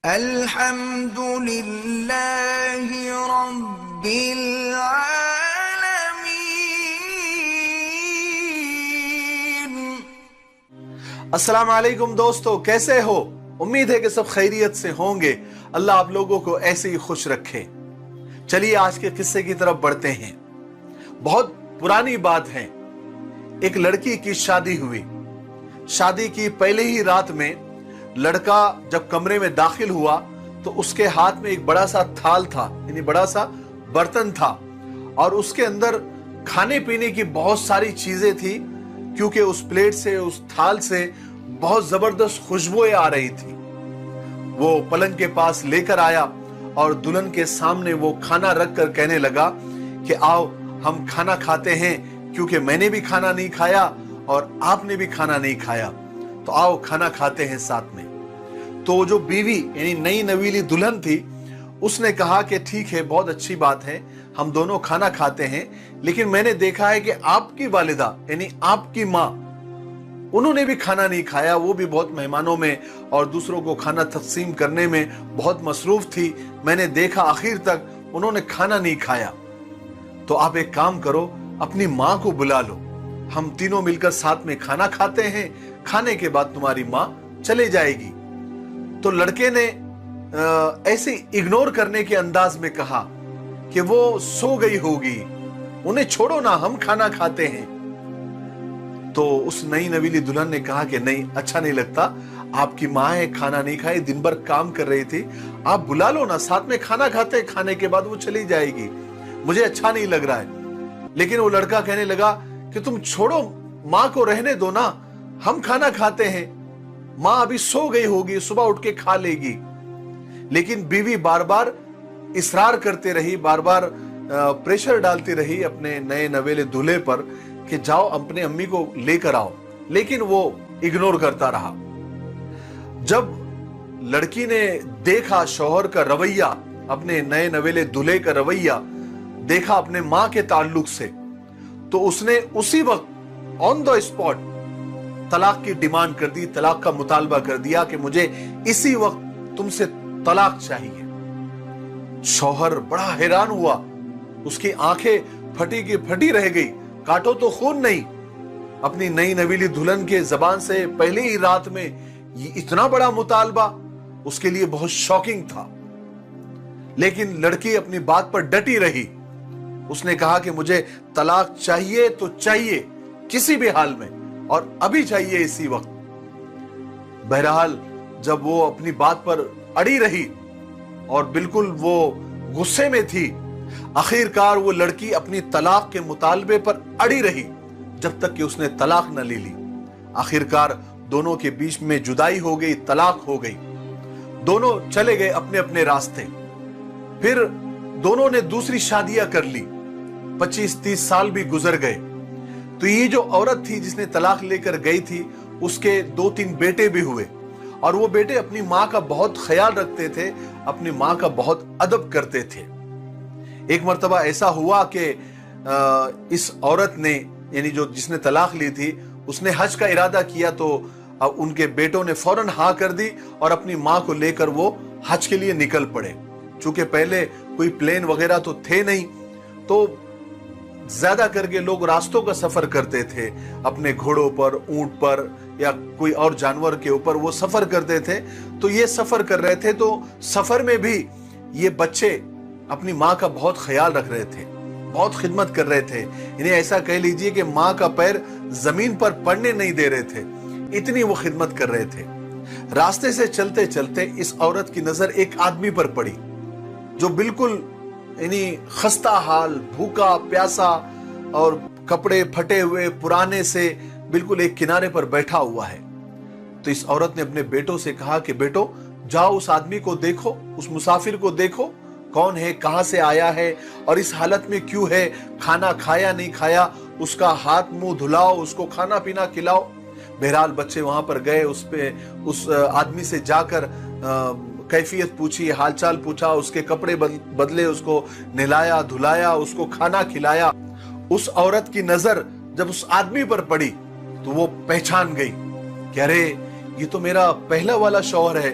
الحمد للہ رب العالمین۔ السلام علیکم دوستو، کیسے ہو؟ امید ہے کہ سب خیریت سے ہوں گے۔ اللہ آپ لوگوں کو ایسے ہی خوش رکھے۔ چلیے آج کے قصے کی طرف بڑھتے ہیں۔ بہت پرانی بات ہے، ایک لڑکی کی شادی ہوئی۔ شادی کی پہلے ہی رات میں لڑکا جب کمرے میں داخل ہوا تو اس کے ہاتھ میں ایک بڑا سا تھال تھا، یعنی بڑا سا برتن تھا، اور اس کے اندر کھانے پینے کی بہت ساری چیزیں تھی، کیونکہ اس پلیٹ سے، اس تھال سے بہت زبردست خوشبوئیں آ رہی تھی۔ وہ پلنگ کے پاس لے کر آیا اور دلہن کے سامنے وہ کھانا رکھ کر کہنے لگا کہ آؤ ہم کھانا کھاتے ہیں، کیونکہ میں نے بھی کھانا نہیں کھایا اور آپ نے بھی کھانا نہیں کھایا، تو آؤ کھانا کھاتے ہیں ساتھ میں۔ تو جو بیوی یعنی نئی نویلی دلہن تھی، اس نے کہا کہ ٹھیک ہے، بہت اچھی بات ہے، ہم دونوں کھانا کھاتے ہیں، لیکن میں نے دیکھا ہے کہ آپ کی والدہ یعنی آپ کی ماں، انہوں نے بھی کھانا نہیں کھایا، وہ بھی بہت مہمانوں میں اور دوسروں کو کھانا تقسیم کرنے میں بہت مصروف تھی۔ میں نے دیکھا آخر تک انہوں نے کھانا نہیں کھایا، تو آپ ایک کام کرو، اپنی ماں کو بلا لو، ہم تینوں مل کر ساتھ میں کھانا کھاتے ہیں، کھانے کے بعد تمہاری ماں چلے جائے گی۔ تو لڑکے نے ایسے اگنور کرنے کے انداز میں کہا کہ وہ سو گئی ہوگی، انہیں چھوڑو نا، ہم کھانا کھاتے ہیں۔ تو اس نئی نویلی دلہن نے کہا کہ نہیں، اچھا نہیں لگتا، آپ کی ماں ہے، کھانا نہیں کھائے، دن بھر کام کر رہی تھی، آپ بلا لو نا، ساتھ میں کھانا کھاتے ہیں، کھانے کے بعد وہ چلی جائے گی، مجھے اچھا نہیں لگ رہا ہے۔ لیکن وہ لڑکا کہنے لگا کہ تم چھوڑو، ماں کو رہنے دو نا، ہم کھانا کھاتے ہیں، ماں ابھی سو گئی ہوگی، صبح اٹھ کے کھا لے گی۔ لیکن بیوی بار بار اصرار کرتے رہی، بار بار پریشر ڈالتی رہی اپنے نئے نویلے دولہے پر کہ جاؤ اپنے امی کو لے کر آؤ، لیکن وہ اگنور کرتا رہا۔ جب لڑکی نے دیکھا شوہر کا رویہ، اپنے نئے نویلے دولہے کا رویہ دیکھا اپنے ماں کے تعلق سے، تو اس نے اسی وقت آن دا اسپاٹ طلاق کی ڈیمانڈ کر دی، طلاق کا مطالبہ کر دیا کہ مجھے اسی وقت تم سے طلاق چاہیے۔ شوہر بڑا حیران ہوا، اس کی آنکھیں پھٹی کی پھٹی رہ گئی، کاٹو تو خون نہیں۔ اپنی نئی نویلی دلہن کے زبان سے پہلے ہی رات میں یہ اتنا بڑا مطالبہ اس کے لیے بہت شاکنگ تھا، لیکن لڑکی اپنی بات پر ڈٹی رہی۔ اس نے کہا کہ مجھے طلاق چاہیے تو چاہیے، کسی بھی حال میں، اور ابھی چاہیے، اسی وقت۔ بہرحال جب وہ اپنی بات پر اڑی رہی اور بالکل وہ غصے میں تھی، آخر کار وہ لڑکی اپنی طلاق کے مطالبے پر اڑی رہی جب تک کہ اس نے طلاق نہ لے لی۔ آخر کار دونوں کے بیچ میں جدائی ہو گئی، طلاق ہو گئی، دونوں چلے گئے اپنے اپنے راستے۔ پھر دونوں نے دوسری شادیاں کر لی، 25-30 سال بھی گزر گئے۔ تو یہ جو عورت تھی جس نے طلاق لے کر گئی تھی، اس کے 2-3 بیٹے بھی ہوئے، اور وہ بیٹے اپنی ماں کا بہت خیال رکھتے تھے، اپنی ماں کا بہت ادب کرتے تھے۔ ایک مرتبہ ایسا ہوا کہ اس عورت نے، یعنی جس نے طلاق لی تھی، اس نے حج کا ارادہ کیا، تو ان کے بیٹوں نے فوراً ہاں کر دی اور اپنی ماں کو لے کر وہ حج کے لیے نکل پڑے۔ چونکہ پہلے کوئی پلین وغیرہ تو تھے نہیں، تو زیادہ کر کے لوگ راستوں کا سفر کرتے تھے، اپنے گھوڑوں پر، اونٹ پر، یا کوئی اور جانور کے اوپر وہ سفر کرتے تھے۔ تو یہ سفر کر رہے تھے، تو سفر میں بھی یہ بچے اپنی ماں کا بہت خیال رکھ رہے تھے، بہت خدمت کر رہے تھے، انہیں ایسا کہہ لیجئے کہ ماں کا پیر زمین پر پڑنے نہیں دے رہے تھے، اتنی وہ خدمت کر رہے تھے۔ راستے سے چلتے چلتے اس عورت کی نظر ایک آدمی پر پڑی جو بالکل یعنی خستہ حال، بھوکا پیاسا اور کپڑے پھٹے ہوئے پرانے سے بالکل ایک کنارے پر بیٹھا ہوا ہے۔ تو اس عورت نے اپنے بیٹوں سے کہا کہ بیٹو جاؤ اس آدمی کو دیکھو، اس مسافر کو دیکھو، کون ہے، کہاں سے آیا ہے اور اس حالت میں کیوں ہے، کھانا کھایا نہیں کھایا، اس کا ہاتھ منہ دھلاؤ، اس کو کھانا پینا کھلاؤ۔ بہرحال بچے وہاں پر گئے، اس آدمی سے جا کر کیفیت پوچھی، حال چال پوچھا، اس کے کپڑے بدلے، اس کو نہلایا دھلایا، اس کو کھانا کھلایا۔ اس عورت کی نظر جب اس آدمی پر پڑی تو وہ پہچان گئی کہ ارے یہ تو میرا پہلا والا شوہر ہے،